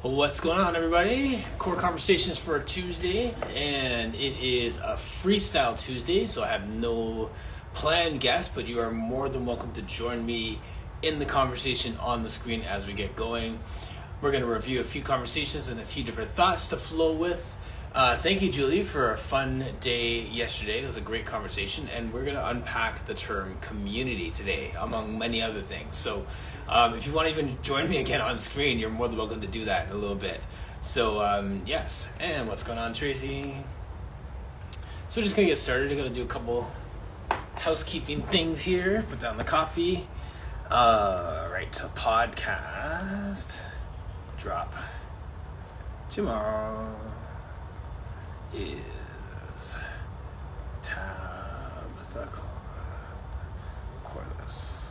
What's going on, everybody? Core Conversations for a Tuesday, and it is a FreeStyle Tuesday, so I have no planned guests, but you are more than welcome to join me in the conversation on the screen as we get going. We're going to review a few conversations and a few different thoughts to flow with. Thank you, Julie, for a fun day yesterday. It was a great conversation, and we're going to unpack the term community today, among many other things. So if you want to even join me again on screen, you're more than welcome to do that in a little bit. So yes, and what's going on, Tracy? So we're just going to get started. I'm going to do a couple housekeeping things here. Put down the coffee. Right, so podcast drop tomorrow is Tabitha Cordless.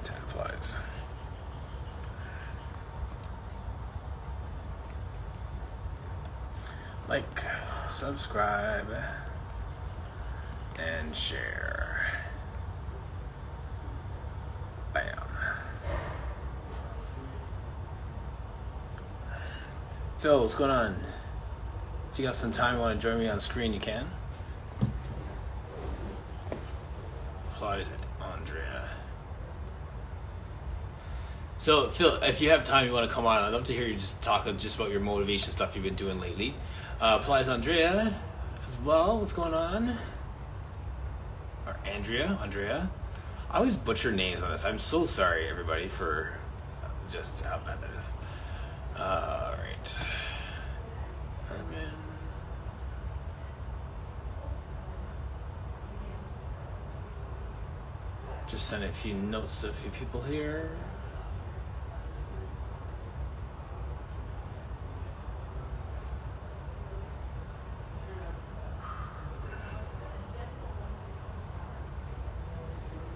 Tab flies. Like, subscribe, and share. Bam. Phil, what's going on? If you got some time and want to join me on screen, you can. Apologies, Andrea. So, Phil, if you have time, you want to come on, I'd love to hear you just talk just about your motivation stuff you've been doing lately. Applies Andrea as well. What's going on? Or Andrea. I always butcher names on this. I'm so sorry, everybody, for just how bad that is. All right. Herman. Just send a few notes to a few people here.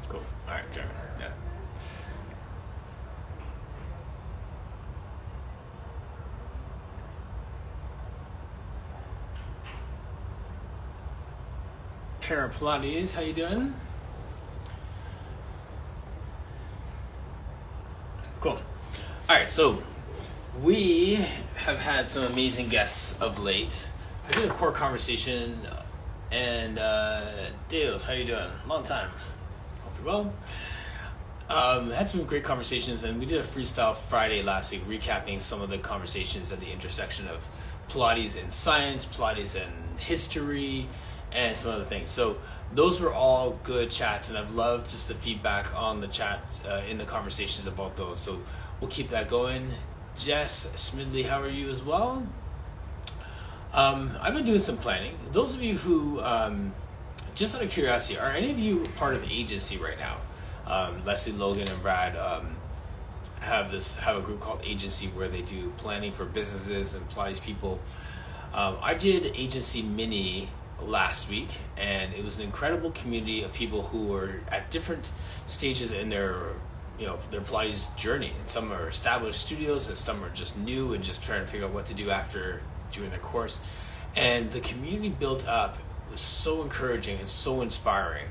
Cool. All right, Jeremy. Yeah. Pilates, how you doing? Cool. All right, so we have had some amazing guests of late. I did a core conversation, and Deos, how you doing? Long time. Hope you're well. Had some great conversations, and we did a Freestyle Friday last week, recapping some of the conversations at the intersection of Pilates and science, Pilates and history, and some other things. So those were all good chats, and I've loved just the feedback on the chat in the conversations about those. So we'll keep that going. Jess Smidley, how are you as well? I've been doing some planning. Those of you who, just out of curiosity, are any of you part of agency right now? Leslie, Logan, and Brad have a group called Agency where they do planning for businesses and Pilates people. I did Agency Mini last week, and it was an incredible community of people who were at different stages in their Pilates journey. And some are established studios, and some are just new and just trying to figure out what to do after doing their course. And the community built up was so encouraging and so inspiring.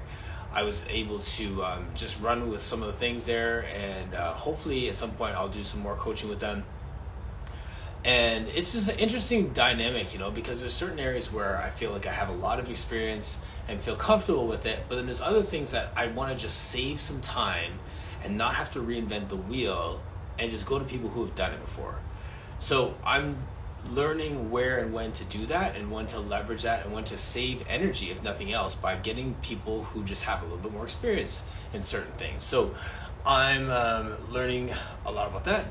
I was able to just run with some of the things there, and hopefully at some point I'll do some more coaching with them. And it's just an interesting dynamic, because there's certain areas where I feel like I have a lot of experience and feel comfortable with it, but then there's other things that I want to just save some time and not have to reinvent the wheel and just go to people who have done it before. So I'm learning where and when to do that, and when to leverage that, and when to save energy, if nothing else, by getting people who just have a little bit more experience in certain things. So I'm learning a lot about that.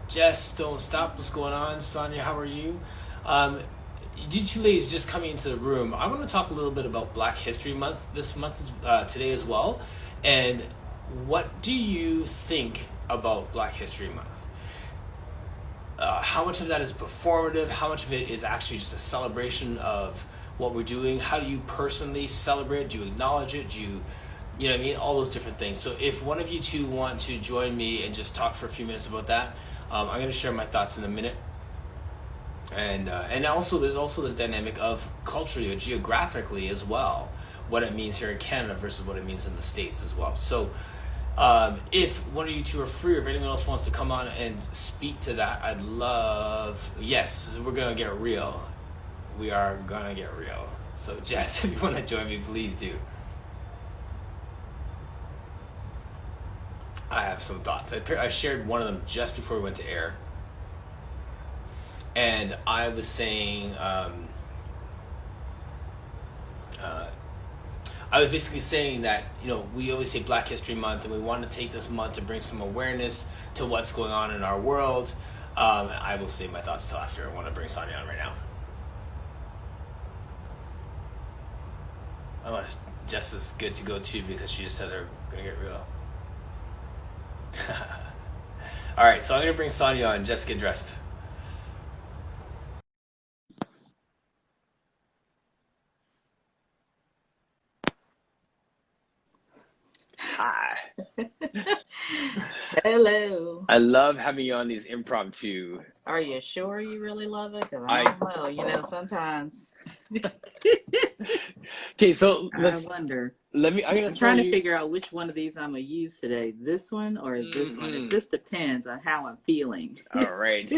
Jess, don't stop. What's going on? Sonja, how are you? You two ladies just coming into the room. I want to talk a little bit about Black History Month this month, today as well. And what do you think about Black History Month? How much of that is performative? How much of it is actually just a celebration of what we're doing? How do you personally celebrate? Do you acknowledge it? Do you know what I mean? All those different things. So if one of you two want to join me and just talk for a few minutes about that, I'm going to share my thoughts in a minute. And also there's also the dynamic of culturally or geographically as well, what it means here in Canada versus what it means in the States as well. So If one of you two are free, or if anyone else wants to come on and speak to that, I'd love. Yes, we're gonna get real. We are gonna get real. So, Jess, if you want to join me, please do. I have some thoughts. I shared one of them just before we went to air, and I was saying. I was basically saying that, we always say Black History Month, and we want to take this month to bring some awareness to what's going on in our world. I will save my thoughts till after. I want to bring Sonja on right now. Unless Jess is good to go too, because she just said they're going to get real. All right, so I'm going to bring Sonja on. Jess, get dressed. Hi. Hello. I love having you on these impromptu. Are you sure you really love it? Because I I don't know. Sometimes Okay, so I wonder. I'm gonna I'm throw trying to you. figure out which one of these I'm going to use today. This one or this one. It just depends on how I'm feeling. All right,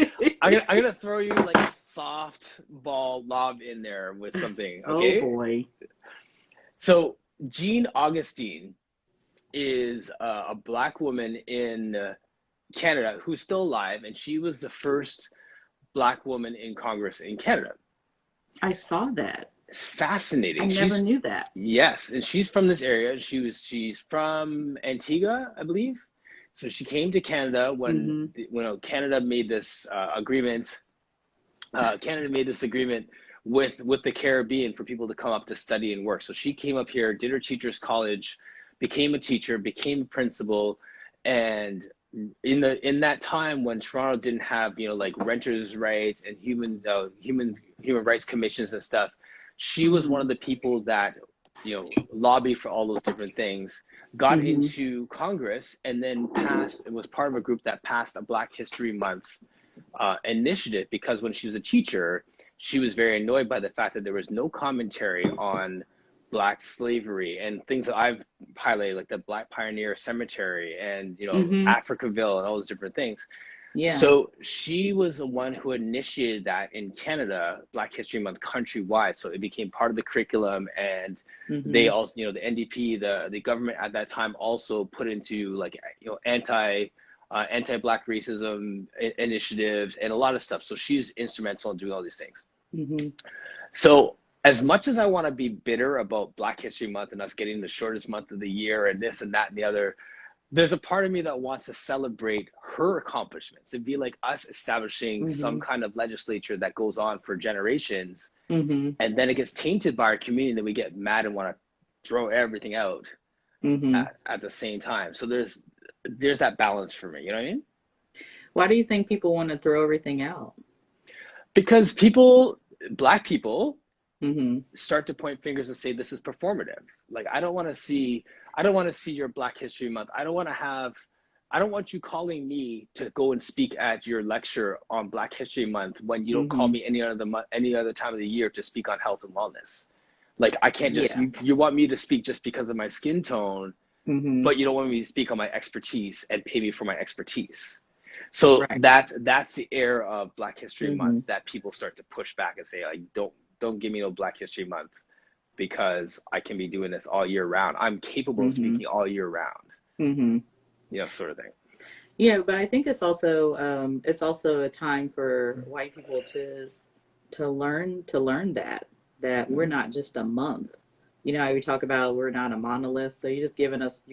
I'm gonna throw you like a soft ball lob in there with something. Oh Okay. boy. So Jean Augustine is a Black woman in Canada who's still alive, and she was the first Black woman in Congress in Canada. I saw that. It's fascinating. I never knew that. Yes, and she's from this area. She's from Antigua, I believe. So she came to Canada when Canada made this agreement. Canada made this agreement with the Caribbean for people to come up to study and work. So she came up here, did her teacher's college, became a teacher, became a principal, and in that time when Toronto didn't have like renters' rights and human rights commissions and stuff, she was one of the people that lobbied for all those different things, got into Congress, and then passed. It was part of a group that passed a Black History Month initiative, because when she was a teacher, she was very annoyed by the fact that there was no commentary on Black slavery and things that I've highlighted, like the Black Pioneer Cemetery and Africaville and all those different things. Yeah. So she was the one who initiated that in Canada, Black History Month countrywide. So it became part of the curriculum, and they also, the NDP, the government at that time, also put into like anti-Black racism initiatives and a lot of stuff. So she's instrumental in doing all these things. So as much as I want to be bitter about Black History Month and us getting the shortest month of the year and this and that and the other, there's a part of me that wants to celebrate her accomplishments. It'd be like us establishing some kind of legislature that goes on for generations, and then it gets tainted by our community, and then we get mad and want to throw everything out at the same time. So there's that balance for me. You know what I mean? Why do you think people want to throw everything out? Because Black people start to point fingers and say this is performative. Like, I don't want to see your Black History Month. I don't want you calling me to go and speak at your lecture on Black History Month when you don't call me any other time of the year to speak on health and wellness. Like, I can't just you want me to speak just because of my skin tone, but you don't want me to speak on my expertise and pay me for my expertise. So that's the air of Black History Month that people start to push back and say, like, don't give me no Black History Month, because I can be doing this all year round. I'm capable of speaking all year round. Sort of thing. Yeah, but I think it's also a time for white people to learn that we're not just a month. We talk about we're not a monolith. So you're giving us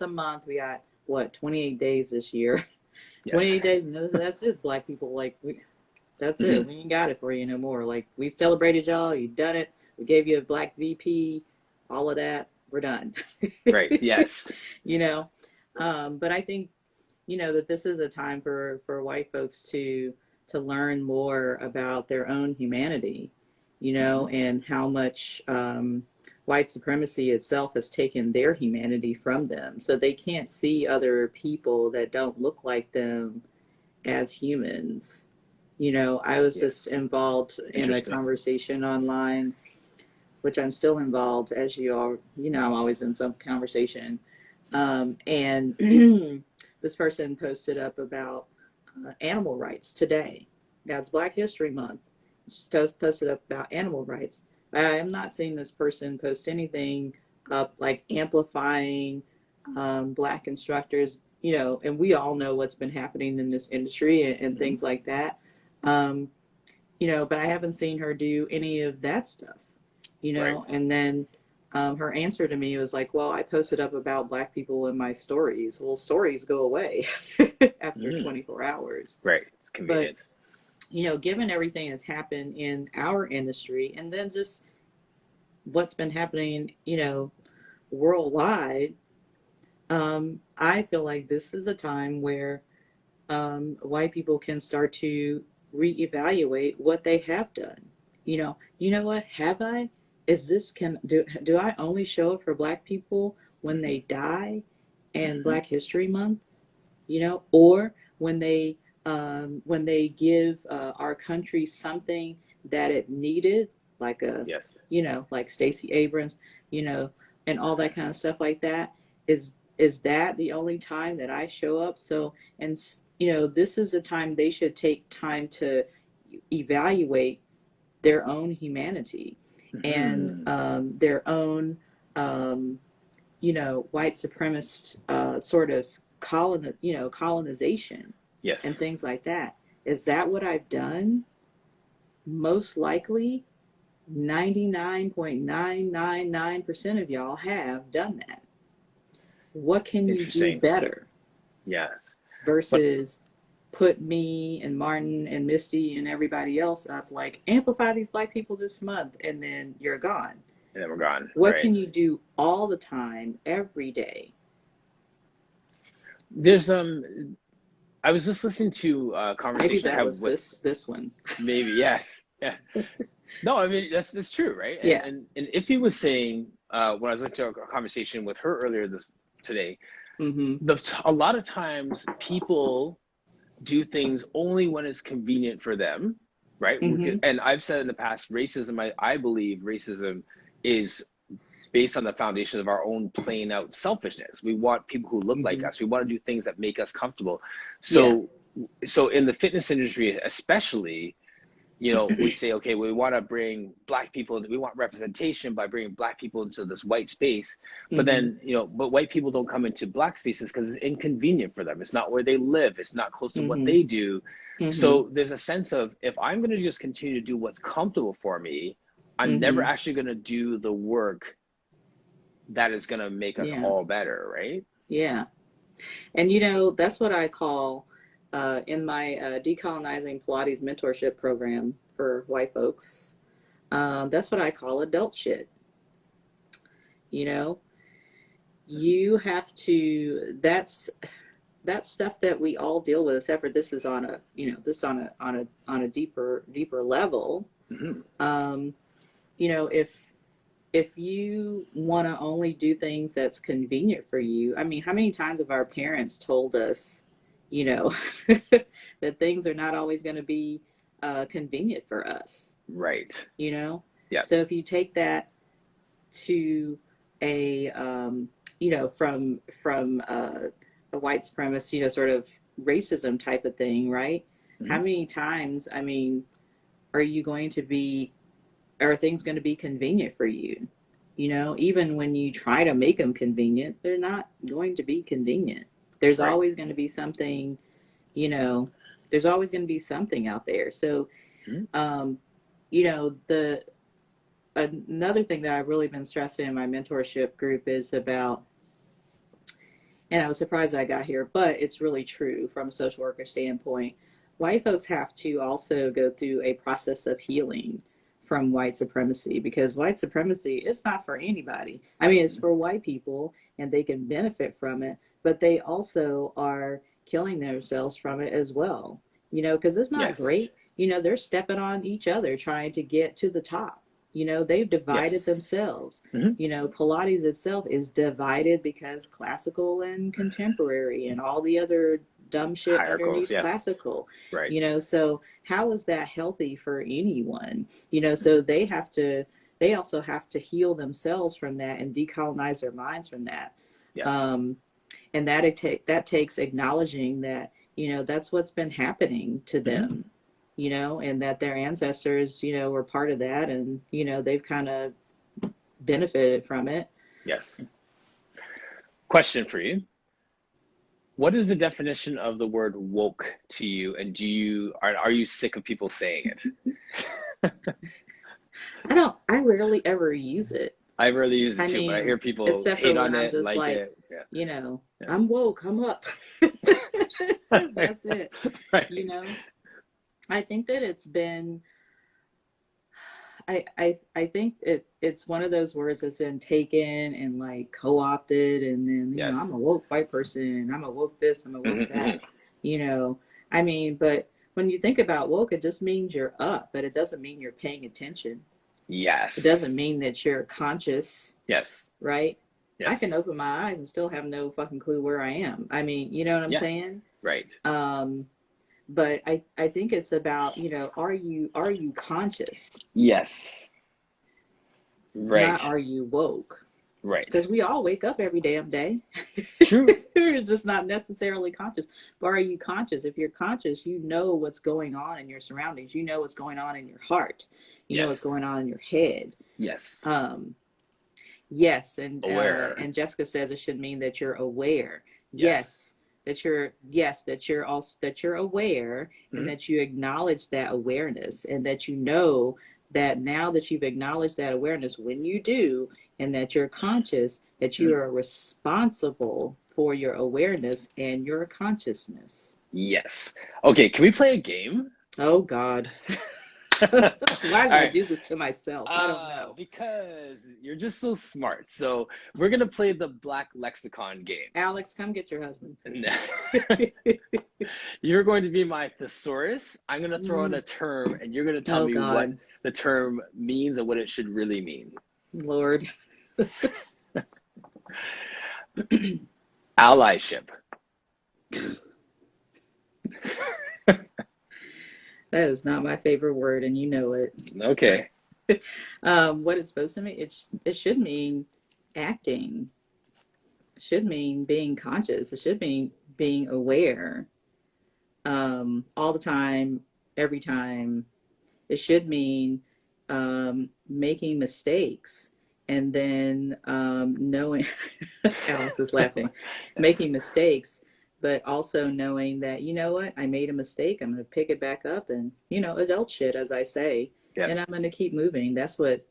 a month. We got what, 28 days this year. Yes. 28 days, and that's it. Black people, like, that's it. We ain't got it for you no more. Like, we celebrated y'all. You done it. We gave you a Black VP. All of that. We're done. Right. Yes. But I think that this is a time for white folks to learn more about their own humanity. And how much white supremacy itself has taken their humanity from them. So they can't see other people that don't look like them as humans. I was just involved in a conversation online, which I'm still involved, as you all, I'm always in some conversation And this person posted up about animal rights today. Now it's Black History Month. She posted up about animal rights. I am not seeing this person post anything up like amplifying Black instructors, you know, and we all know what's been happening in this industry and Hmm. things like that. Um, you know, but I haven't seen her do any of that stuff, you Right. know. And then her answer to me was like, well, I posted up about Black people in my stories. Well, stories go away after Hmm. 24 hours. Right. It's But, convenient. you know, given everything that's happened in our industry and then just what's been happening, you know, worldwide, I feel like this is a time where white people can start to reevaluate what they have done. You know what? Have I? Is this can do I only show up for Black people when Hmm. they die and Hmm. Black History Month? You know, or when they give our country something that it needed, like a, Yes. you know, like Stacey Abrams, you know, and all that kind of stuff like that. Is that the only time that I show up? So, and you know, this is a time they should take time to evaluate their own humanity and Hmm. their own you know, white supremacist sort of colonization and Yes. things like that. Is that what I've done? Most likely, 99.999% of y'all have done that. What can you do Interesting. better Yes. But versus put me and Martin and Misty and everybody else up like amplify these Black people this month and then you're gone? and then we're gone. What Right. can you do all the time, every day? There's I was just listening to a Maybe conversation I that had was with this one. maybe yes. Yeah. No, I mean that's true, right? And Yeah. and and Iffy was saying when I was listening to a conversation with her earlier this today, Mm-hmm. a lot of times people do things only when it's convenient for them, right? Mm-hmm. And I've said in the past, racism, I believe racism is based on the foundation of our own plain out selfishness. We want people who look like Mm-hmm. us. We want to do things that make us comfortable. Yeah. So in the fitness industry, especially, we say, okay, we want to bring Black people, we want representation by bringing Black people into this white space. But Mm-hmm. then, but white people don't come into Black spaces because it's inconvenient for them. It's not where they live. It's not close to what Mm-hmm. they do. Mm-hmm. So there's a sense of if I'm going to just continue to do what's comfortable for me, I'm never Mm-hmm. actually going to do the work that is going to make us Yeah. all better, right? Yeah. And you know, that's what I call in my decolonizing Pilates mentorship program for white folks. That's what I call adult shit. You know, you have to. That's stuff that we all deal with. Except for this is on a, you know, this on a deeper level. Mm-hmm. Um, you know, if you want to only do things that's convenient for you, I mean, how many times have our parents told us, you know, that things are not always going to be convenient for us, Right. you know? Yeah. So if you take that to a, you know, from a white supremacist, you know, sort of racism type of thing, right? How Mm-hmm. many times, I mean, are you going to be are things going to be convenient for you? You know, even when you try to make them convenient, they're not going to be convenient. There's Right. always going to be something, you know, there's always going to be something out there. So, Mm-hmm. um, you know, the another thing that I've really been stressing in my mentorship group is about, and I was surprised I got here, but it's really true from a social worker standpoint. White folks have to also go through a process of healing from white supremacy because white supremacy is not for anybody. I mean, it's for white people and they can benefit from it, but they also are killing themselves from it as well. You know, because it's not Yes. great. You know, they're stepping on each other trying to get to the top. You know, they've divided Yes. themselves. Mm-hmm. You know, Pilates itself is divided because classical and contemporary and all the other dumb shit Hierarchals. underneath Yeah. classical. Right. You know, so how is that healthy for anyone? You know, so they also have to heal themselves from that and decolonize their minds from that. Yeah. And that takes acknowledging that, that's what's been happening to them, and that their ancestors, were part of that, and, they've kind of benefited from it. Yes. Question for you. What is the definition of the word woke to you, and are you sick of people saying it? I rarely ever use it. I rarely use it I too, but I mean, hear people except hate for on when I'm it, just like like, it. Yeah. Yeah. I'm woke, I'm up. That's it. Right. I think that it's been, I think it's one of those words that's been taken and like co-opted, and then, Yes. I'm a woke white person, I'm a woke this, I'm a woke that, I mean, but when you think about woke, it just means you're up, but it doesn't mean you're paying attention. Yes. It doesn't mean that you're conscious. Yes. Right? Yes. I can open my eyes and still have no fucking clue where I am. I mean, you know what I'm saying? Right. But I think it's about, are you conscious? Yes. Right. Not are you woke? Right. Because we all wake up every damn day. True. We're just not necessarily conscious. But are you conscious? If you're conscious, you know what's going on in your surroundings. You know what's going on in your heart. You know what's going on in your head. Yes. Yes, and Aware. And Jessica says it should mean that you're aware. Yes. That you're aware, and that you acknowledge that awareness, and that you know that now that you've acknowledged that awareness, when you do, and that you're conscious, that you are responsible for your awareness and your consciousness. Yes. Okay, can we play a game? Oh God. Why did I do this to myself? I don't know. Because you're just so smart. So we're going to play the Black Lexicon game. Alex, come get your husband. You're going to be my thesaurus. I'm going to throw in a term, and you're going to tell me what the term means and what it should really mean. Lord. Allyship. That is not my favorite word, and you know it. Okay. What it's supposed to mean? It should mean acting. It should mean being conscious. It should mean being aware. All the time, every time. It should mean making mistakes, and then knowing. Alex is laughing. Making mistakes, but also knowing that, you know what, I made a mistake. I'm going to pick it back up, and, adult shit, as I say, and I'm going to keep moving. That's what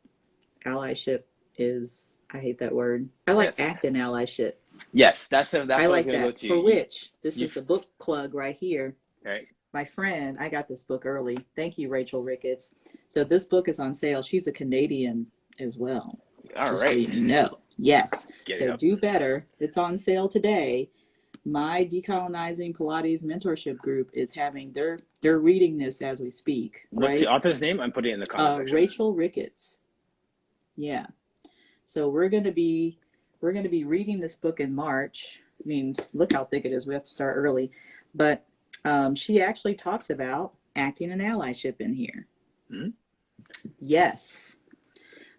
allyship is. I hate that word. I like acting allyship. Yes, that's I what I was like going to that. go to. For which, this is a book plug right here. Right. My friend, I got this book early. Thank you, Rachel Ricketts. So this book is on sale. She's a Canadian as well. All right. So you know. Yes. So do better. It's on sale today. My Decolonizing Pilates mentorship group is having they're reading this as we speak. What's the author's name? I'm putting it in the comment section. Rachel Ricketts. Yeah. So we're gonna be reading this book in March. I mean, look how thick it is. We have to start early. But she actually talks about acting and allyship in here. Mm-hmm. Yes.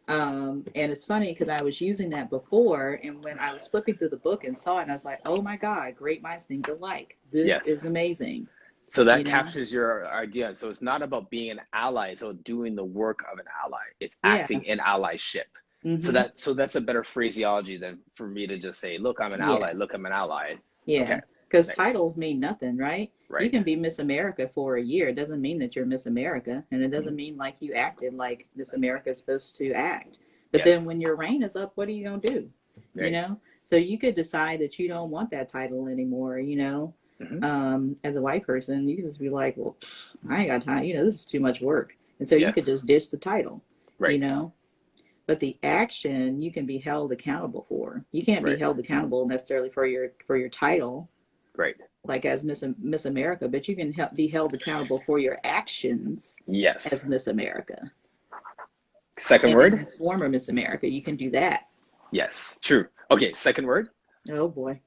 And it's funny because I was using that before, and when I was flipping through the book and saw it, and I was like, oh my God, great minds think alike. This is amazing. So that captures your idea. So it's not about being an ally, it's about doing the work of an ally. It's acting in allyship. Mm-hmm. So that's a better phraseology than for me to just say, look, I'm an ally, look, I'm an ally. Yeah. Because titles mean nothing, right? You can be Miss America for a year. It doesn't mean that you're Miss America. And it doesn't mean like you acted like Miss America is supposed to act. But then when your reign is up, what are you going to do? Right. You know? So you could decide that you don't want that title anymore, you know? Mm-hmm. As a white person, you just be like, well, I ain't got time. You know, this is too much work. And so you could just ditch the title, you know? But the action you can be held accountable for. You can't be held accountable necessarily for your title. Right. Like as Miss America, but you can be held accountable for your actions. Yes. As Miss America. Second word? Former Miss America, you can do that. Yes, true. Okay, second word? Oh boy.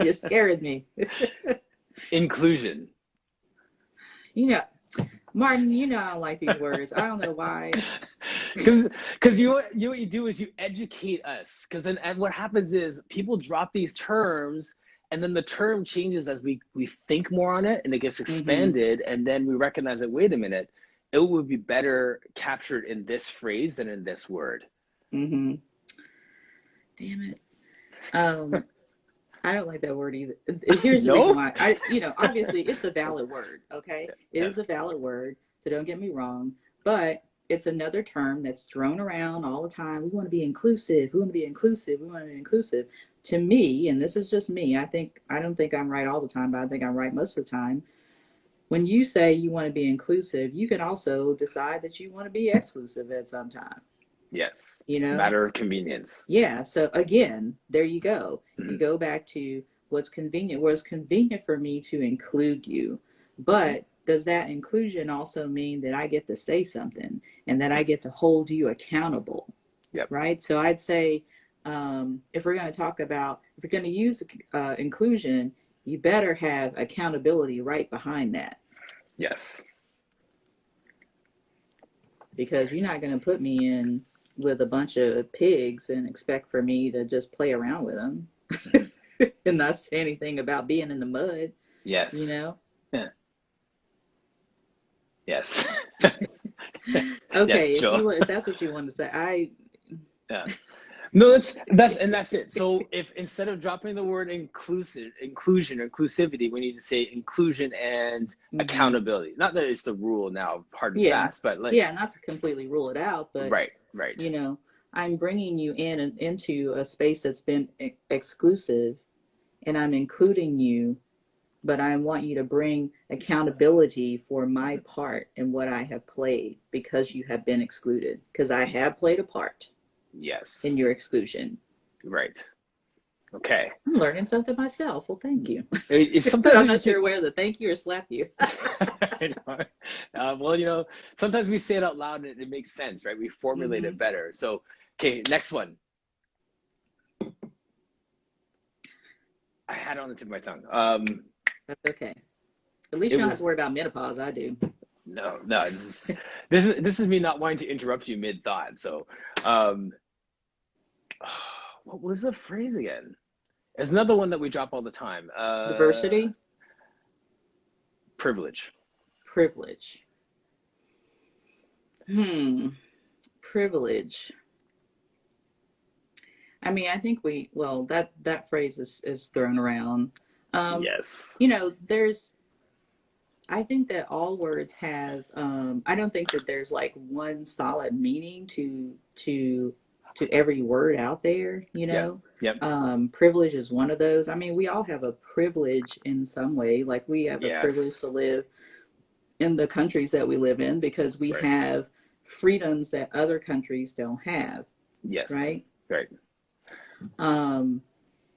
You're scaring me. Inclusion. You know, Martin, you know I don't like these words. I don't know why. Because you what you do is you educate us. Because then and what happens is people drop these terms, and then the term changes as we think more on it, and it gets expanded, and then we recognize that, wait a minute, it would be better captured in this phrase than in this word. Damn it. I don't like that word either. Here's the reason why. Obviously it's a valid word, okay? It is a valid word, so don't get me wrong. But it's another term that's thrown around all the time. We want to be inclusive. We want to be inclusive. We want to be inclusive. To me, and this is just me, I don't think I'm right all the time, but I think I'm right most of the time. When you say you want to be inclusive, you can also decide that you want to be exclusive at some time. Yes. You know? Matter of convenience. Yeah. So again, there you go. You go back to what's convenient. Well, it's convenient for me to include you, but does that inclusion also mean that I get to say something and that I get to hold you accountable? Yep. Right. So I'd say if we're going to use inclusion, you better have accountability right behind that. Yes. Because you're not going to put me in with a bunch of pigs and expect for me to just play around with them and not say anything about being in the mud. Yes. You know? Yeah. Yes. Okay, yes, if that's what you want to say, yeah. No, that's it. So if instead of dropping the word inclusion or inclusivity, we need to say inclusion and accountability. Not that it's the rule now, hard and fast, but like not to completely rule it out, but right. You know, I'm bringing you into a space that's been exclusive, and I'm including you, but I want you to bring accountability for my part in what I have played because you have been excluded. Because I have played a part. Yes. In your exclusion. Right. Okay. I'm learning something myself. Well, thank you. Sometimes I'm not sure whether to thank you or slap you. Well, sometimes we say it out loud and it makes sense, right? We formulate it better. So, okay, next one. I had it on the tip of my tongue. That's okay. At least you don't have to worry about menopause. I do. No. This is me not wanting to interrupt you mid-thought. So, what was the phrase again? It's another one that we drop all the time. Diversity. Privilege. Privilege. Privilege. I mean, I think that phrase is thrown around. Yes. I think that all words have, I don't think that there's like one solid meaning to every word out there, Yep. Privilege is one of those. I mean, we all have a privilege in some way. Like we have a privilege to live in the countries that we live in because we have freedoms that other countries don't have. Yes. Right? Right.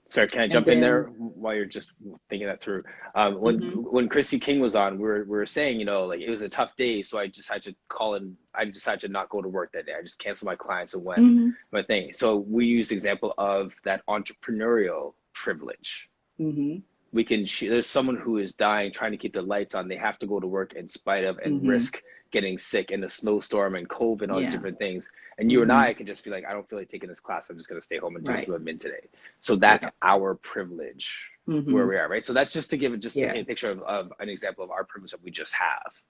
Sorry, can I jump in there while you're just thinking that through? When Chrissy King was on, we were saying, like it was a tough day, so I decided to call in. I decided to not go to work that day. I just canceled my clients and went my thing. So we used the example of that entrepreneurial privilege. We can. There's someone who is dying trying to keep the lights on. They have to go to work in spite of and risk getting sick in a snowstorm and COVID and all these different things. And you and I can just be like, I don't feel like taking this class. I'm just going to stay home and do some admin today. So that's our privilege where we are, right? So that's just to give it, just to paint a picture of an example of our privilege that we just have.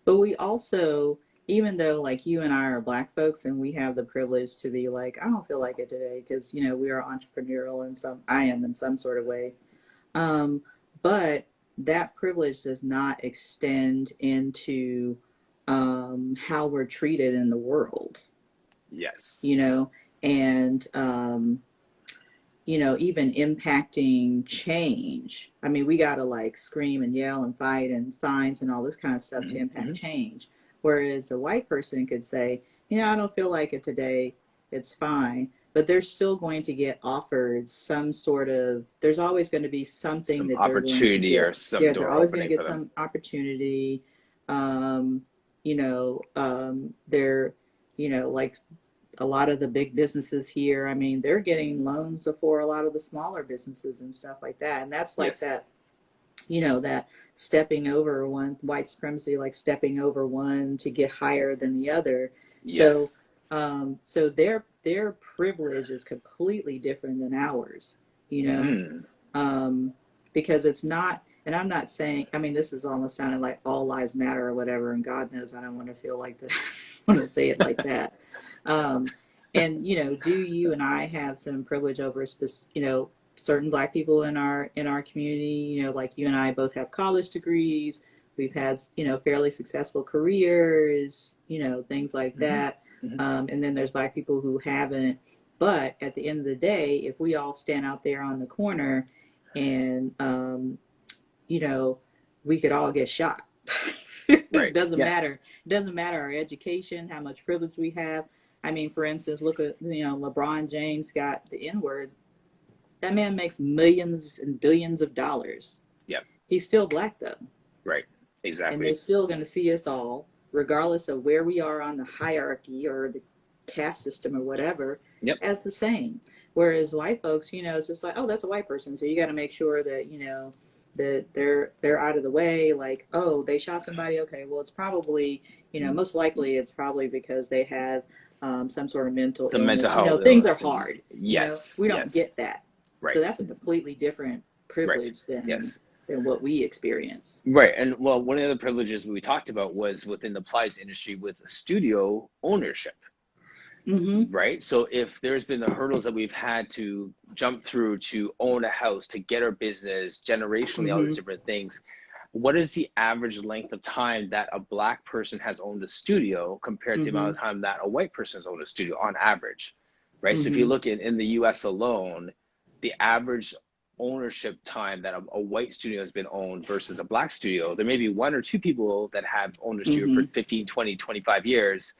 But we also, even though like you and I are Black folks and we have the privilege to be like, I don't feel like it today because, we are entrepreneurial I am in some sort of way. But that privilege does not extend into how we're treated in the world. Yes. And even impacting change. I mean, we got to like scream and yell and fight and signs and all this kind of stuff to impact change. Whereas a white person could say, I don't feel like it today. It's fine. But they're still going to get offered some sort of, there's always going to be something some that opportunity they're going to get. or some door They're always going to get for them. some opportunity. They're, like a lot of the big businesses here, I mean, they're getting loans for a lot of the smaller businesses and stuff like that. And that's like that, that stepping over one, white supremacy, like stepping over one to get higher than the other. Yes. So So their privilege is completely different than ours, you know, because it's not. And I'm not saying. I mean, this is almost sounding like all lives matter or whatever. And God knows I don't want to feel like this. I want to say it like that. And you know, do you and I have some privilege over, you know, certain Black people in our community? You know, like you and I both have college degrees. We've had, you know, fairly successful careers. You know, things like that. And then there's Black people who haven't. But at the end of the day, if we all stand out there on the corner and, you know, we could all get shot. Right. It doesn't Yeah. matter. It doesn't matter our education, how much privilege we have. I mean, for instance, look at, you know, LeBron James got the N-word. That man makes millions and billions of dollars. Yeah. He's still Black, though. Right. Exactly. And they're still going to see us all, regardless of where we are on the hierarchy or the caste system or whatever, as the same. Whereas white folks, you know, it's just like, oh, that's a white person. So you got to make sure that, you know, that they're out of the way. Like, oh, they shot somebody. Okay, well, it's probably, you know, most likely it's probably because they have some sort of mental illness. Mental health, you know, things are hard. Yes. You know? We don't get that. Right. So that's a completely different privilege than what we experience. Right. And well, one of the privileges we talked about was within the plies industry with studio ownership. Right. So if there's been the hurdles that we've had to jump through to own a house, to get our business generationally, all these different things, what is the average length of time that a Black person has owned a studio compared to the amount of time that a white person has owned a studio on average? Right. So if you look in the US alone, the average ownership time that a white studio has been owned versus a Black studio, there may be one or two people that have owned a studio for 15, 20, 25 years.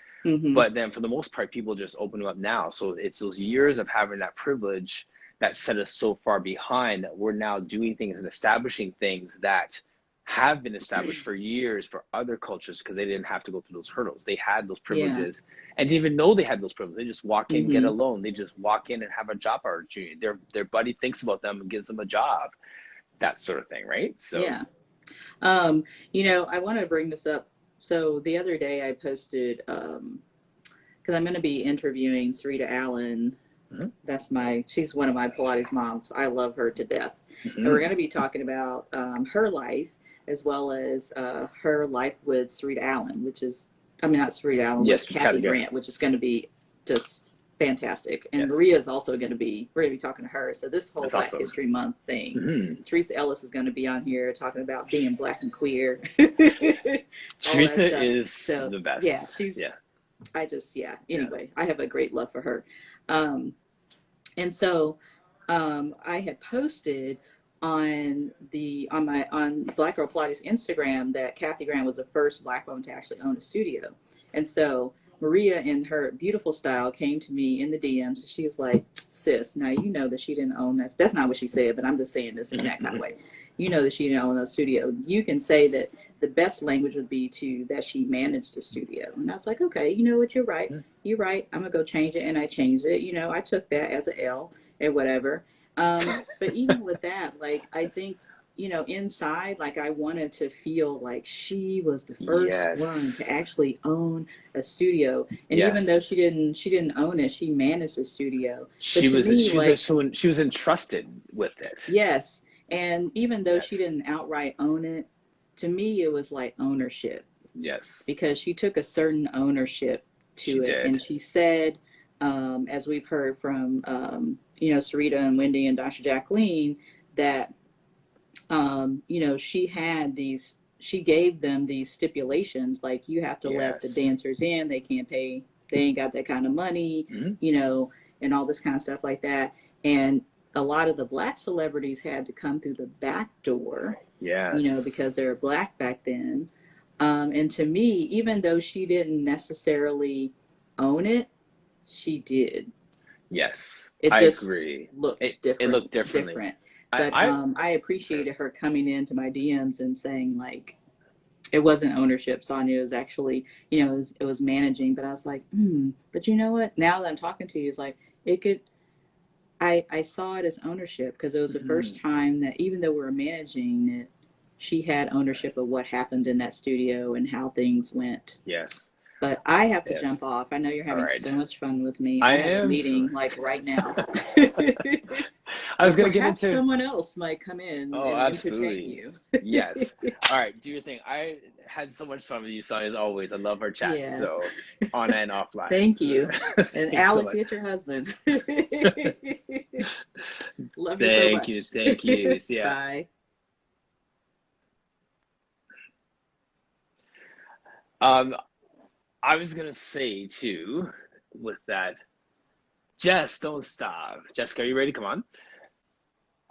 But then for the most part, people just open them up now. So it's those years of having that privilege that set us so far behind that we're now doing things and establishing things that have been established for years for other cultures because they didn't have to go through those hurdles. They had those privileges and didn't even know they had those privileges. They just walk in, get a loan. They just walk in and have a job opportunity. Their buddy thinks about them and gives them a job, that sort of thing, right? So you know, I want to bring this up. So the other day I posted, because I'm going to be interviewing Sarita Allen. She's one of my Pilates moms. I love her to death. And we're going to be talking about her life as well as her life with Sarita Allen, which is, I mean, not Sarita Allen, with Kathy Grant, which is going to be just fantastic. And Maria is also going to be, we're going to be talking to her. So this whole Black History Month thing, Teresa Ellis is going to be on here talking about being Black and queer. Teresa is the best. Yeah, anyway, I have a great love for her. And so I had posted on Black Girl Pilates Instagram that Kathy Grant was the first Black woman to actually own a studio. And so Maria, in her beautiful style, came to me in the DMs. She was like, sis, now you know that she didn't own that. That's not what she said, but I'm just saying this in that kind of way. You know that she didn't own a studio. You can say that the best language would be that she managed a studio. And I was like, okay, you know what, you're right. You're right. I'm going to go change it. And I changed it. You know, I took that as an L and whatever. But even with that, like, I think, you know, inside, like, I wanted to feel like she was the first one to actually own a studio. And even though she didn't own it, she managed the studio. She was entrusted with it. Yes. And even though she didn't outright own it, to me, it was like ownership. Yes. Because she took a certain ownership to it. And she said, as we've heard from, you know, Sarita and Wendy and Dr. Jacqueline, that, you know, she gave them these stipulations, like you have to let the dancers in, they can't pay, they ain't got that kind of money, you know, and all this kind of stuff like that. And a lot of the Black celebrities had to come through the back door, you know, because they were Black back then. And to me, even though she didn't necessarily own it, she did. Yes, I agree. Looked different. It looked different. But I appreciated her coming into my DMs and saying, like, it wasn't ownership, Sonja. It was actually, you know, it was managing. But I was like, but you know what? Now that I'm talking to you, it's like, it could, I saw it as ownership because it was the first time that even though we were managing it, she had ownership of what happened in that studio and how things went. Yes. But I have to Yes. jump off. I know you're All having right. so much fun with me. I I have a am. meeting like right now. I was And gonna get perhaps into. someone else might come in Oh, and entertain absolutely. you. Yes. All right. Do your thing. I had so much fun with you, Sonja, as always. I love our chats. Yeah. So on and offline. Thank you. And Thanks so Alex, much. get your husband. Love you so Thank you. much. Thank you. See ya. Bye. Um, I was gonna say too, with that, Jess, don't stop. Jessica, are you ready? Come on.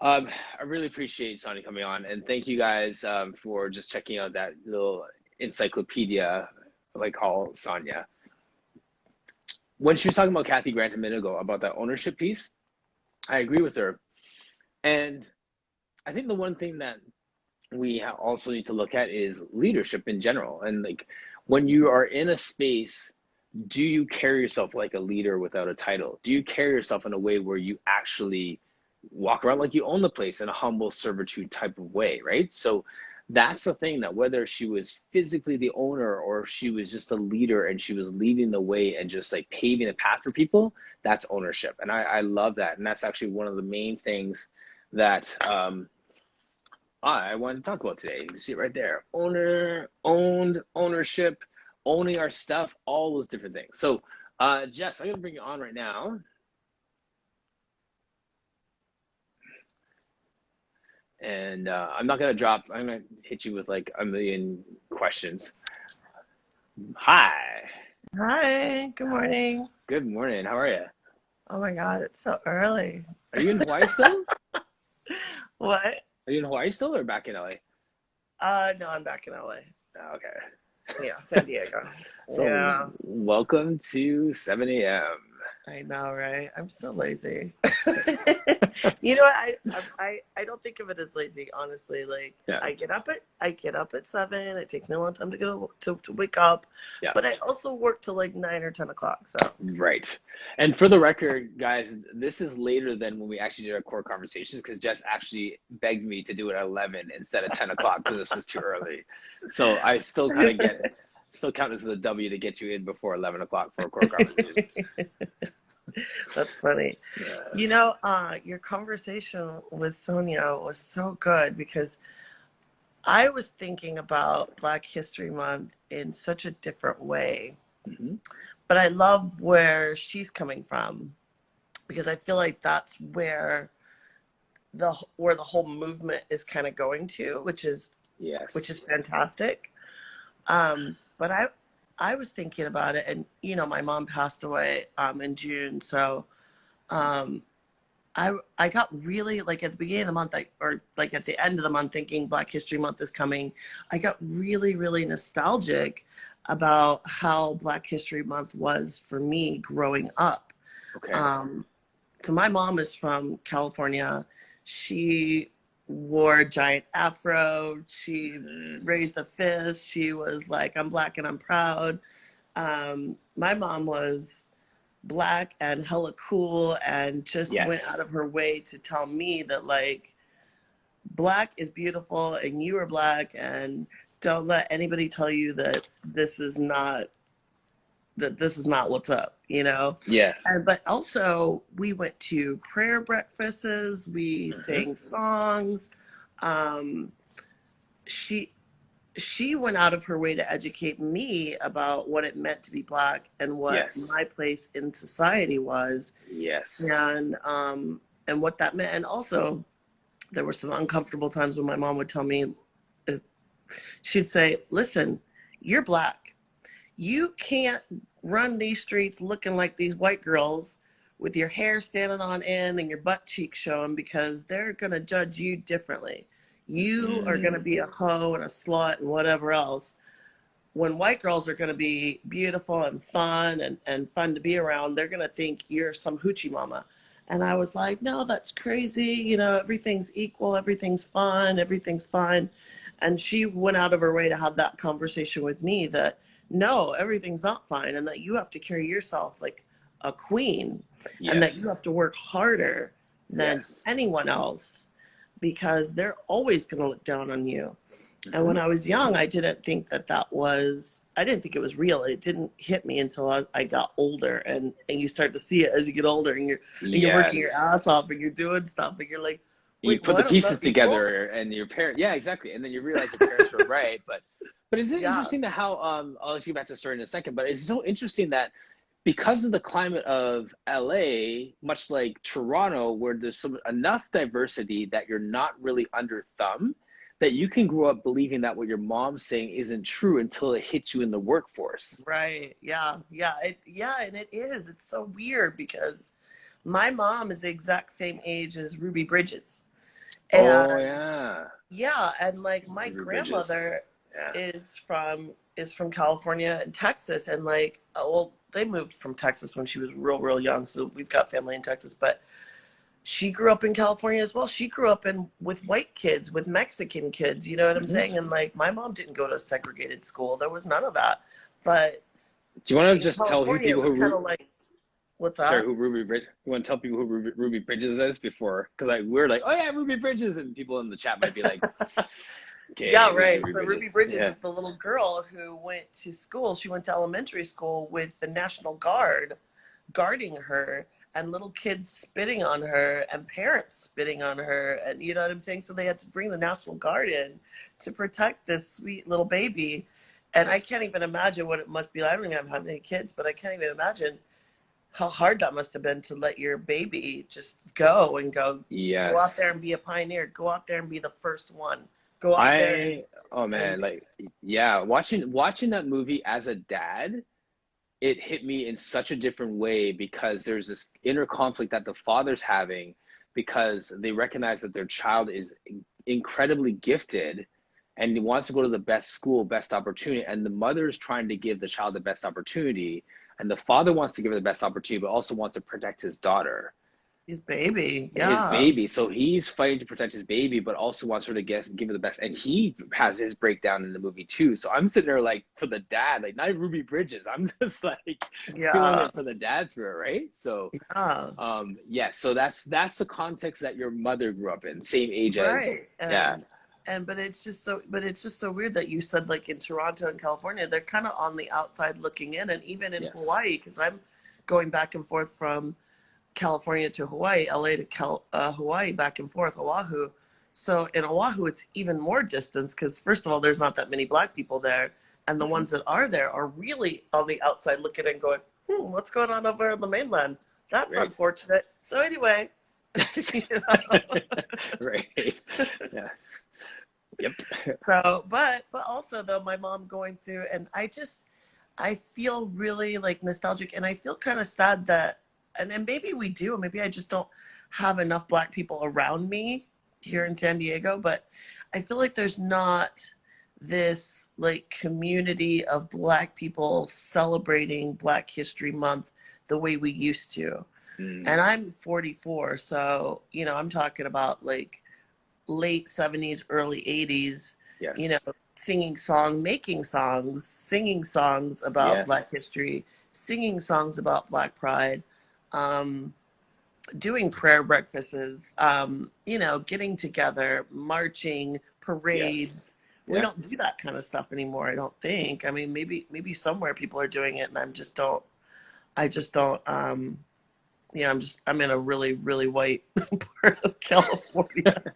I really appreciate Sonny coming on, and thank you guys for just checking out that little encyclopedia, like call Sonya. When she was talking about Kathy Grant a minute ago about that ownership piece, I agree with her. And I think the one thing that we also need to look at is leadership in general. And like when you are in a space, do you carry yourself like a leader without a title? Do you carry yourself in a way where you actually walk around like you own the place in a humble servitude type of way, right? So that's the thing, that whether she was physically the owner or if she was just a leader and she was leading the way and just like paving a path for people, that's ownership. And I love that. And that's actually one of the main things that I wanted to talk about today. You see it right there. Owned, ownership, owning our stuff, all those different things. So Jess, I'm gonna bring you on right now. And I'm not gonna hit you with like a million questions. Hi. Hi, good morning. Good morning. How are you? Oh my God, it's so early. Are you in Hawaii still? What? Are you in Hawaii still or back in LA? No, I'm back in LA. Oh, okay. Yeah, San Diego. So Yeah, welcome to 7 a.m. I know, right? I'm so lazy. You know what? I don't think of it as lazy, honestly. Like Yeah. I get up at 7. It takes me a long time to wake up. Yeah. But I also work till like 9 or 10 o'clock. So Right. And for the record, guys, this is later than when we actually did our core conversations because Jess actually begged me to do it at 11 instead of 10 o'clock because this was too early. So I still kind of get it. Still count this as a W to get you in before 11 o'clock for a core conversation. That's funny. Yes. You know, your conversation with Sonia was so good because I was thinking about Black History Month in such a different way. Mm-hmm. But I love where she's coming from because I feel like that's where the whole movement is kind of going to, which is fantastic. But I was thinking about it, and you know, my mom passed away in June, so I got really, like, at the beginning of the month, or like at the end of the month, thinking Black History Month is coming. I got really, really nostalgic about how Black History Month was for me growing up. Okay. So my mom is from California. She wore a giant afro. She raised a fist. She was like, I'm Black and I'm proud. My mom was Black and hella cool and just went out of her way to tell me that, like, Black is beautiful and you are Black, and don't let anybody tell you that this is not what's up, you know? Yes. But also we went to prayer breakfasts, we sang songs. She went out of her way to educate me about what it meant to be Black and what my place in society was. Yes. And what that meant. And also there were some uncomfortable times when my mom would tell me, she'd say, listen, you're Black. You can't run these streets looking like these white girls with your hair standing on end and your butt cheeks showing, because they're going to judge you differently. You are going to be a hoe and a slut and whatever else, when white girls are going to be beautiful and fun and fun to be around. They're going to think you're some hoochie mama. And I was like, no, that's crazy. You know, everything's equal. Everything's fun. Everything's fine. And she went out of her way to have that conversation with me that, no, everything's not fine, and that you have to carry yourself like a queen, and that you have to work harder than anyone else, because they're always going to look down on you. And when I was young, I didn't think I didn't think it was real. It didn't hit me until I got older, and you start to see it as you get older, and you're working your ass off, and you're doing stuff, and you're like, you wait, put the what? pieces together, and your parents, yeah, exactly, and then you realize your parents were right. But is it interesting that how I'll let you get back to the story in a second, but it's so interesting that because of the climate of LA, much like Toronto, where there's enough diversity that you're not really under thumb, that you can grow up believing that what your mom's saying isn't true until it hits you in the workforce. Right. Yeah. Yeah. And it is. It's so weird because my mom is the exact same age as Ruby Bridges. And oh yeah. Yeah, and like my Ruby grandmother Bridges. is from California and Texas, and like well, they moved from Texas when she was real young, so we've got family in Texas, but she grew up in California as well. She grew up with white kids, with Mexican kids, you know what I'm saying? And like my mom didn't go to a segregated school. There was none of that. But do you want to in just tell California, people who kind of like what's that? Sorry, who Ruby Bridges? You want to tell people who Ruby Bridges is before? Because we're like, oh yeah, Ruby Bridges, and people in the chat might be like, okay, yeah, right. Ruby So Bridges? Ruby Bridges is the little girl who went to school. She went to elementary school with the National Guard guarding her, and little kids spitting on her, and parents spitting on her, and you know what I'm saying? So they had to bring the National Guard in to protect this sweet little baby. And I can't even imagine what it must be like. I don't even have any kids, but I can't even imagine how hard that must have been to let your baby just go out there and be a pioneer, go out there and be the first one, go out there. Oh man, like yeah, watching that movie as a dad, it hit me in such a different way because there's this inner conflict that the father's having because they recognize that their child is incredibly gifted and he wants to go to the best school, best opportunity, and the mother's trying to give the child the best opportunity. And the father wants to give her the best opportunity, but also wants to protect his daughter. His baby, His baby. So he's fighting to protect his baby, but also wants her to give her the best. And he has his breakdown in the movie too. So I'm sitting there like for the dad, like not Ruby Bridges. I'm just like feeling it for the dad spirit, right? So so that's the context that your mother grew up in, same age as but it's just so weird that you said like in Toronto and California, they're kind of on the outside looking in, and even in Hawaii, because I'm going back and forth from California to Hawaii, LA to Hawaii, back and forth, Oahu. So in Oahu, it's even more distance because first of all, there's not that many Black people there, and the ones that are there are really on the outside looking and going, what's going on over on the mainland? That's unfortunate. So anyway, right, yeah. Yep. So, but also though, my mom going through, and I feel really like nostalgic, and I feel kind of sad that, and maybe we do, maybe I just don't have enough Black people around me here in San Diego, but I feel like there's not this like community of Black people celebrating Black History Month the way we used to. And I'm 44, so, you know, I'm talking about like late 70s, early 80s, you know, singing songs, making songs, singing songs about Black history, singing songs about Black pride, doing prayer breakfasts, you know, getting together, marching, parades. We don't do that kind of stuff anymore, I don't think. I mean, maybe somewhere people are doing it, and I just don't, I'm in a really, really white part of California.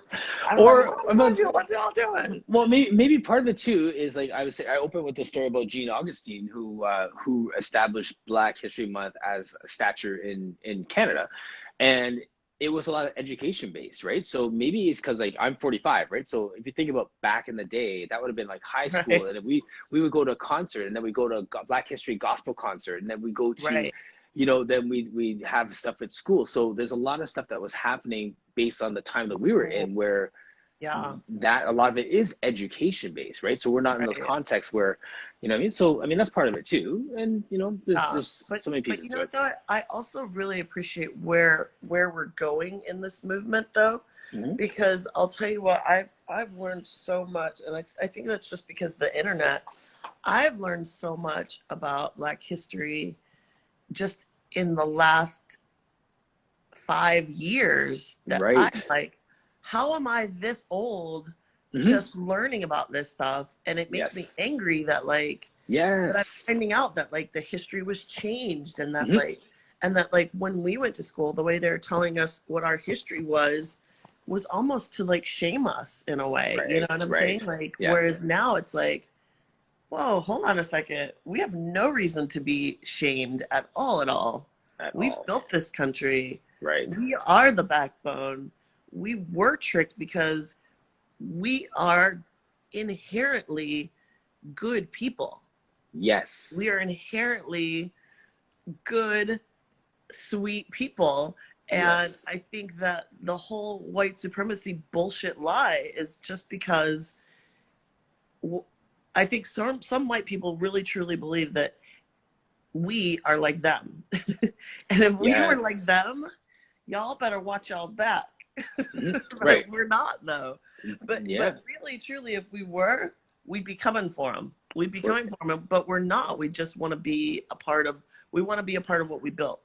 What y'all doing? Well, maybe part of it too is like I would say I opened with the story about Jean Augustine, who established Black History Month as a stature in Canada, and it was a lot of education based, right? So maybe it's because like I'm 45, right? So if you think about back in the day, that would have been like high school, and we would go to a concert, and then we go to a Black History gospel concert, and then we go to you know, then we have stuff at school. So there's a lot of stuff that was happening based on the time that we were in, where that a lot of it is education based, right? So we're not in those contexts where, you know what I mean? So, I mean, that's part of it too. And, you know, there's so many pieces to it. Though, I also really appreciate where we're going in this movement though, because I'll tell you what, I've learned so much, and I think that's just because of the internet. I've learned so much about Black history just in the last 5 years that I'm like, how am I this old just learning about this stuff, and it makes me angry that like that I'm finding out that like the history was changed, and that like when we went to school, the way they're telling us what our history was almost to like shame us in a way. You know what I'm saying? Like whereas now it's like, whoa, hold on a second. We have no reason to be shamed at all. We've built this country. Right. We are the backbone. We were tricked because we are inherently good people. Yes. We are inherently good, sweet people. And I think that the whole white supremacy bullshit lie is just because I think some white people really truly believe that we are like them. And if we were like them, y'all better watch y'all's back. Right. We're not though. But really truly, if we were, we'd be coming for them. We'd be coming for them, but we're not. We just want to be a part of what we built.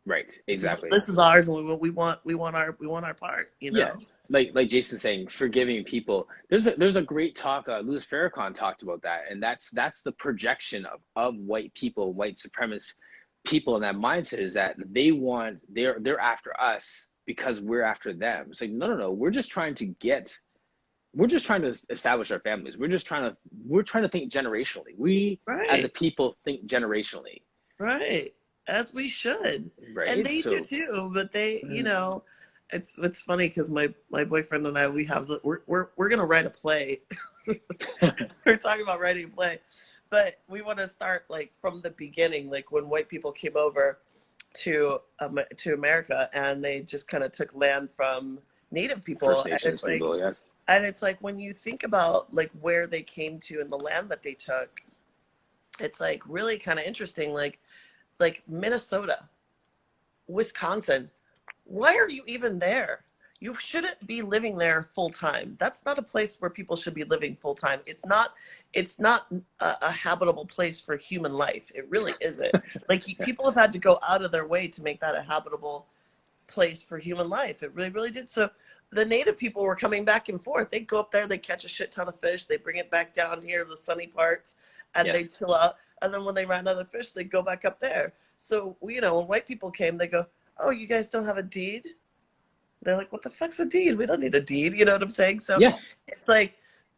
Right. Exactly. This is ours, and we want our part, you know? Yeah. Like Jason's saying, forgiving people. There's a great talk, Louis Farrakhan talked about that, and that's the projection of white people, white supremacist people, and that mindset is that they're after us because we're after them. It's like, no, we're just trying to establish our families. We're trying to think generationally. We as a people think generationally. Right. As we should. Right. And they do too, but they, you know, it's funny because my boyfriend and I, we're gonna write a play. We're talking about writing a play, but we want to start like from the beginning, like when white people came over to America and they just kind of took land from Native people. First Nations people, yes. And it's like when you think about like where they came to and the land that they took, it's like really kind of interesting. Like Minnesota, Wisconsin. Why are you even there? You shouldn't be living there full time. That's not a place where people should be living full time. It's not a habitable place for human life. It really isn't. Like people have had to go out of their way to make that a habitable place for human life. It really, really did. So the Native people were coming back and forth. They go up there, they catch a shit ton of fish, they bring it back down here to the sunny parts, and they chill out. And then when they ran out of fish, they go back up there. So, you know, when white people came, they go, oh, you guys don't have a deed? They're like, what the fuck's a deed? We don't need a deed. You know what I'm saying? So it's like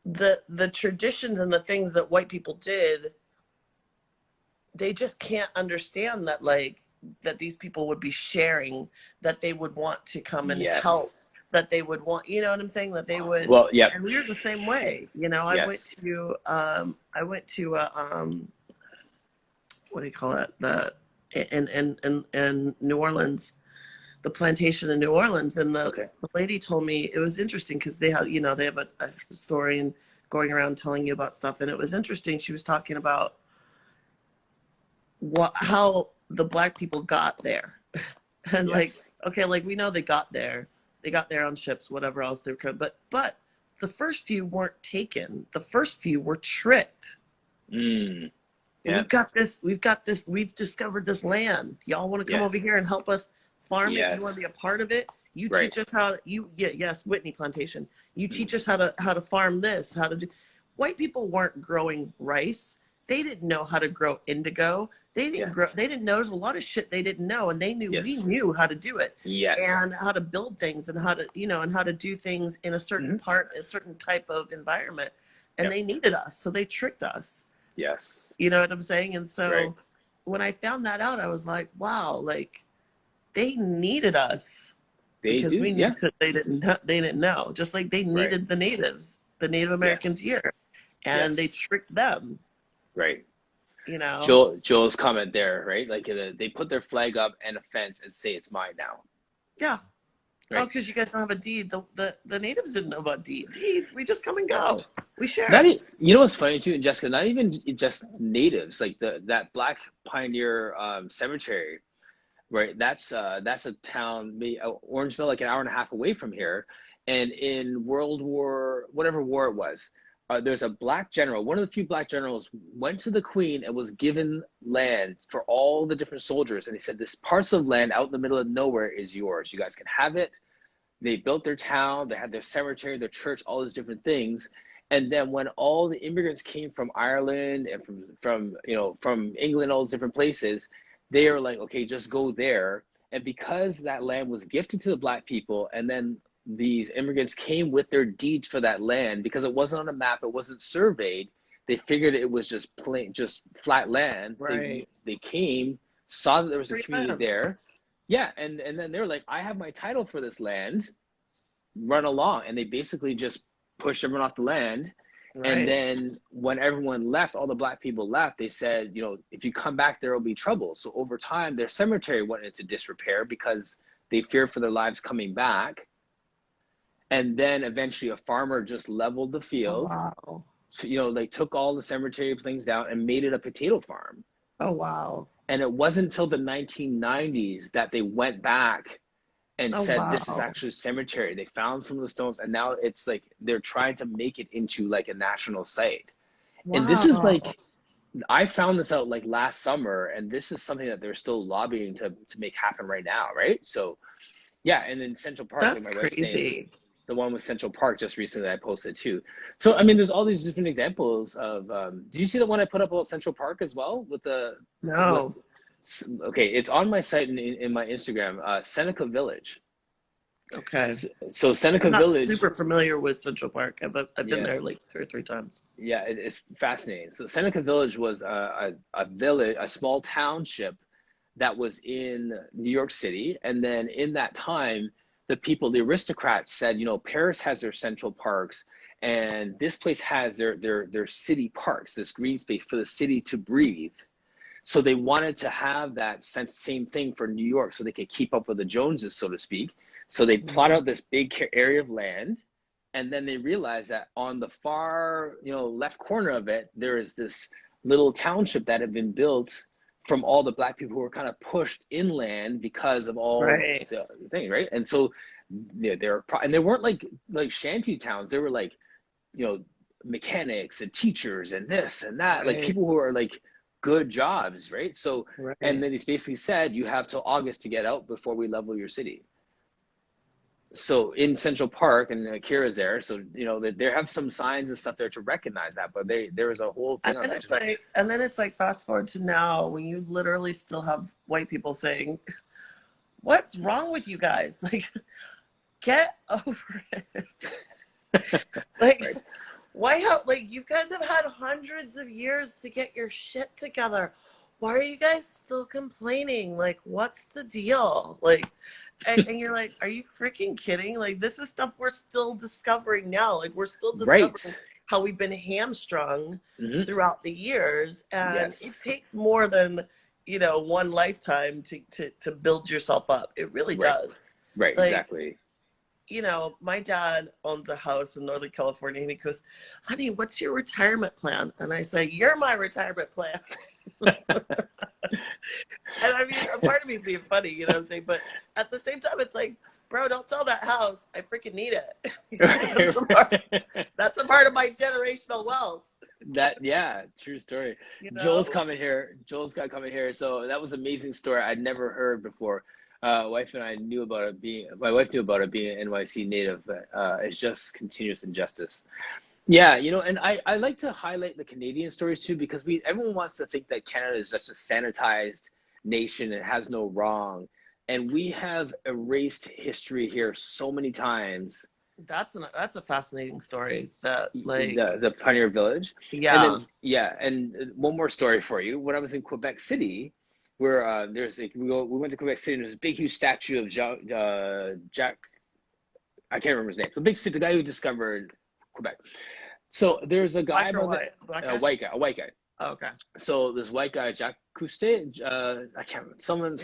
the traditions and the things that white people did, they just can't understand that, like, that these people would be sharing, that they would want to come and help, that they would want, you know what I'm saying? That they would. Well, yeah. And we're the same way. You know, I went to what do you call it? In New Orleans, the plantation in New Orleans, and the lady told me it was interesting because they have, you know, they have a historian going around telling you about stuff, and it was interesting. She was talking about how the black people got there, and like we know they got there on ships, whatever else they were, but the first few weren't taken. The first few were tricked. Yeah. We've discovered this land. Y'all want to come over here and help us farm it? You want to be a part of it? You teach us how to, Whitney Plantation. You teach us how to farm this, how to do. White people weren't growing rice. They didn't know how to grow indigo. They didn't know. There's a lot of shit they didn't know, and they knew we knew how to do it. And how to build things, and how to, you know, and how to do things in a certain a certain type of environment. And they needed us, so they tricked us. You know what I'm saying? And so when I found that out, I was like, wow, like they needed us because we knew that they didn't know. Just like they needed the natives, the Native Americans here, and they tricked them. You know, Joel's comment there, right? Like they put their flag up and a fence and say it's mine now. Oh, because you guys don't have a deed. The natives didn't know about deeds. We just come and go. We share. You know what's funny too, Jessica? Not even just natives. Like that Black Pioneer cemetery, right? That's a town, Orangeville, like an hour and a half away from here. And in World War, whatever war it was, there's a black general. One of the few black generals went to the Queen and was given land for all the different soldiers. And he said, this parcel of land out in the middle of nowhere is yours. You guys can have it. They built their town, they had their cemetery, their church, all these different things. And then when all the immigrants came from Ireland and from England, all those different places, they are like, okay, just go there. And because that land was gifted to the Black people, and then these immigrants came with their deeds for that land, because it wasn't on a map, it wasn't surveyed, they figured it was just just flat land. Right. They came, saw that there was a community land. there. Yeah, and then they're like, I have my title for this land, run along. And they basically just pushed everyone off the land. Right. And then when everyone left, all the Black people left, they said, if you come back, there will be trouble. So over time, their cemetery went into disrepair because they feared for their lives coming back. And then eventually a farmer just leveled the fields. Oh, wow. So, they took all the cemetery things down and made it a potato farm. Oh, wow. And it wasn't until the 1990s that they went back and said, wow. This is actually a cemetery. They found some of the stones, and now it's like they're trying to make it into like a national site. Wow. And this is like, I found this out like last summer, and this is something that they're still lobbying to make happen right now, right? So, yeah, and then Central Park, that's like my wife's saying, crazy. The one with Central Park just recently I posted too. So, I mean, there's all these different examples of, did you see the one I put up about Central Park as well? No. Okay, it's on my site in my Instagram, Seneca Village. Okay. So Seneca I'm not Village. Super familiar with Central Park. I've been there like 2 or 3 times. Yeah, it's fascinating. So Seneca Village was a village, a small township that was in New York City. And then in that time, the aristocrats said, Paris has their central parks, and this place has their city parks, this green space for the city to breathe. So they wanted to have that same thing for New York, so they could keep up with the Joneses, so to speak. So they plot out this big area of land, and then they realized that on the far, left corner of it, there is this little township that had been built from all the Black people who were kind of pushed inland because of all the thing, right? And so they weren't like shanty towns. They were like, mechanics and teachers and this and that, like people who are like good jobs, right? So, and then he's basically said, you have till August to get out before we level your city. So in Central Park, and Kira's there, so they have some signs and stuff there to recognize that, but there was a whole thing on that. And then it's like fast forward to now, when you literally still have white people saying, "What's wrong with you guys? Like, get over it." Like, why have you guys have had hundreds of years to get your shit together? Why are you guys still complaining? Like, what's the deal? Like. And you're like, are you freaking kidding? Like, this is stuff we're still discovering now. Like, we're still discovering how we've been hamstrung throughout the years. And it takes more than, one lifetime to build yourself up. It really does. Right, like, exactly. My dad owns a house in Northern California, and he goes, "Honey, what's your retirement plan?" And I say, "You're my retirement plan." And I mean, a part of me is being funny, you know what I'm saying? But at the same time, it's like, bro, don't sell that house. I freaking need it. That's a part of my generational wealth. True story. Joel's coming here. Joel's got coming here. So that was an amazing story I'd never heard before. My wife knew about it being an NYC native, but it's just continuous injustice. Yeah, and I like to highlight the Canadian stories too, because everyone wants to think that Canada is just a sanitized nation and has no wrong, and we have erased history here so many times. That's a fascinating story. That the Pioneer Village. Yeah. And one more story for you. When I was in Quebec City, where we went to Quebec City, and there's a big huge statue of Jack. I can't remember his name. The guy who discovered Quebec. So there's a guy, a white guy. Oh, okay. So this white guy, Jacques Cousteau, I can't remember.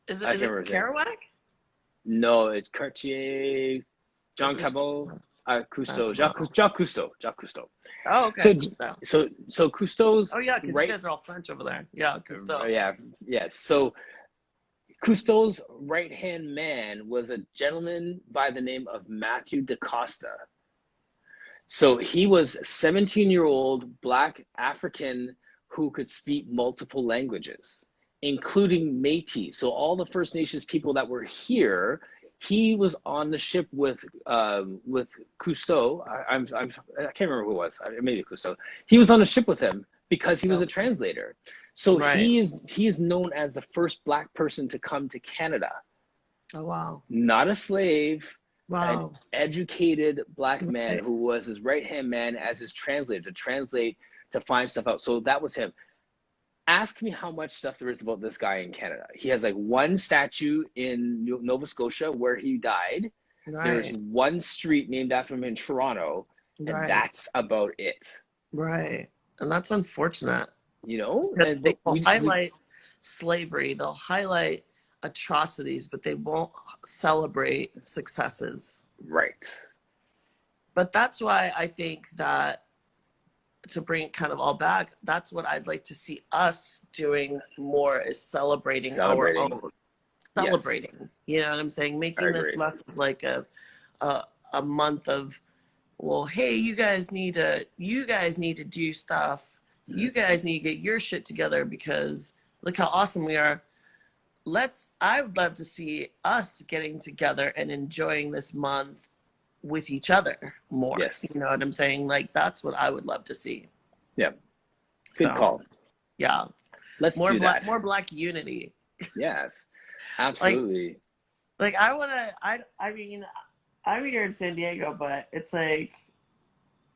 Is it Kerouac? No, it's Cartier, Jean Cabot, Cousteau, Jacques Cousteau. Oh, okay. So Cousteau's. Oh yeah, because you guys are all French over there. Yeah, Cousteau. Yes. So Cousteau's right-hand man was a gentleman by the name of Matthew DaCosta. So he was a 17-year-old Black African who could speak multiple languages, including Métis. So all the First Nations people that were here, he was on the ship with Cousteau. I can't remember who it was. Maybe Cousteau. He was on the ship with him because he was a translator. So Right. he is known as the first Black person to come to Canada. Oh, wow. Not a slave, an Wow. educated Black man Right. who was his right-hand man as his translator to translate, to find stuff out. So that was him. Ask me how much stuff there is about this guy in Canada. He has like one statue in Nova Scotia where he died. There's Right. one street named after him in Toronto, and Right. that's about it. Right. And that's unfortunate. You know, Because and they'll highlight slavery, they'll highlight atrocities, but they won't celebrate successes. right. But that's why I think that, to bring it kind of all back, that's what I'd like to see us doing more, is celebrating our own. Celebrating. Yes. You know what I'm saying? Making this less of like a month of, well, hey, you guys need to do stuff. You guys need to get your shit together because look how awesome we are. I would love to see us getting together and enjoying this month with each other more. Yes. You know what I'm saying? Like, that's what I would love to see. Yeah. Good call. Yeah. Let's do that. More Black unity. Yes. Absolutely. Like I mean, I'm here in San Diego, but it's like,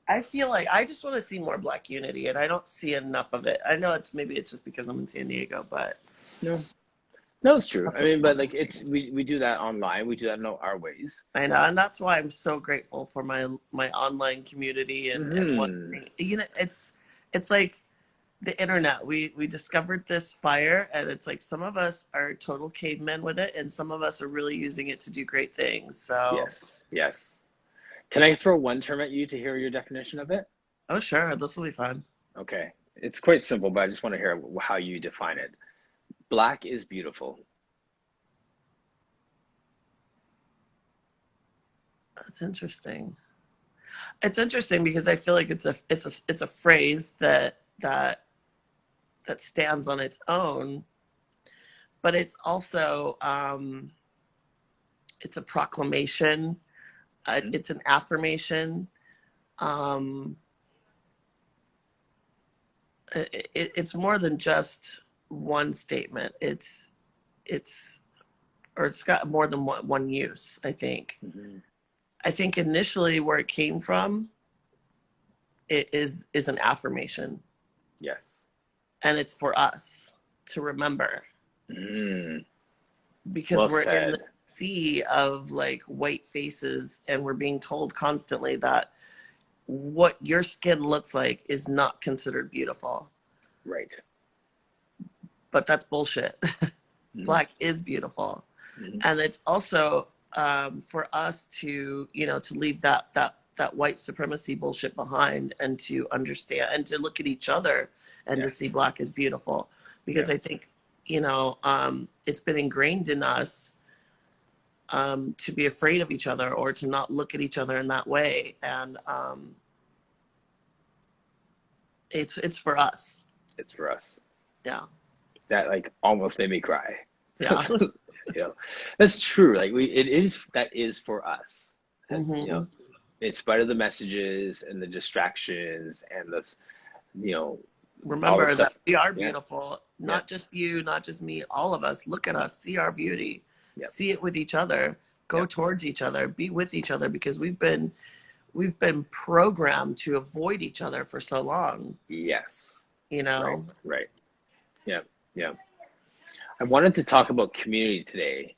I feel like I just want to see more Black unity, and I don't see enough of it. I know maybe it's just because I'm in San Diego, but no, it's true. I mean, but like we do that online. We do that in our ways. I know, and that's why I'm so grateful for my online community and what, you know, it's like the internet. We discovered this fire, and it's like some of us are total cavemen with it, and some of us are really using it to do great things. So yes. Can I throw one term at you to hear your definition of it? oh sure, this will be fun. Okay, it's quite simple, but I just want to hear how you define it. Black is beautiful. That's interesting. It's interesting because I feel like it's a phrase that stands on its own, but it's also it's a proclamation. It's an affirmation. It's more than just one statement. It's got more than one use, I think. I think initially where it came from, it is an affirmation. Yes. And it's for us to remember. Because we're in the sea of like white faces, and we're being told constantly that what your skin looks like is not considered beautiful. Right. But that's bullshit. Black is beautiful. And it's also for us to, you know, to leave that white supremacy bullshit behind, and to understand and to look at each other and to see Black as beautiful. Because I think, you know, it's been ingrained in us to be afraid of each other, or to not look at each other in that way. And it's for us. It's for us. Yeah. That like almost made me cry. Yeah. You know, that's true. Like that is for us. And, you know, in spite of the messages and the distractions and the, you know, remember that we are beautiful. Not just you, not just me, all of us. Look at us, see our beauty, see it with each other, go towards each other, be with each other, because we've been programmed to avoid each other for so long. Yes. You know? Right. Yeah. I wanted to talk about community today,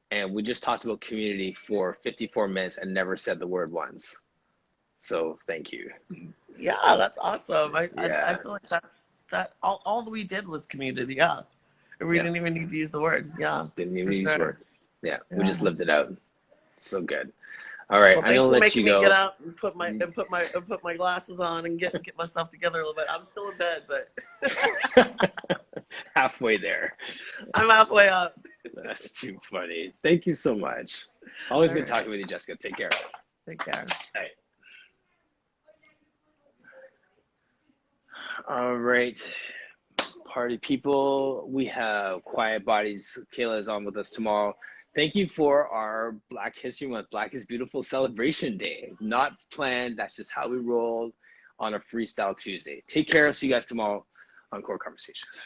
and we just talked about community for 54 minutes and never said the word once. So thank you. Yeah, that's awesome. I feel like that all we did was community. Yeah. We didn't even need to use the word. Yeah. Didn't even use the word. Yeah. We just lived it out. So good. All right, well, I'm gonna let you go. Me get out and put my glasses on and get myself together a little bit. I'm still in bed, but halfway there. I'm halfway up. That's too funny. Thank you so much. Always good talking with you, Jessica. Take care. Take care. All right. Party people, we have Quiet Bodies. Kayla is on with us tomorrow. Thank you for our Black History Month, Black is Beautiful celebration day. Not planned, that's just how we roll on a Freestyle Tuesday. Take care, see you guys tomorrow on Core Conversations.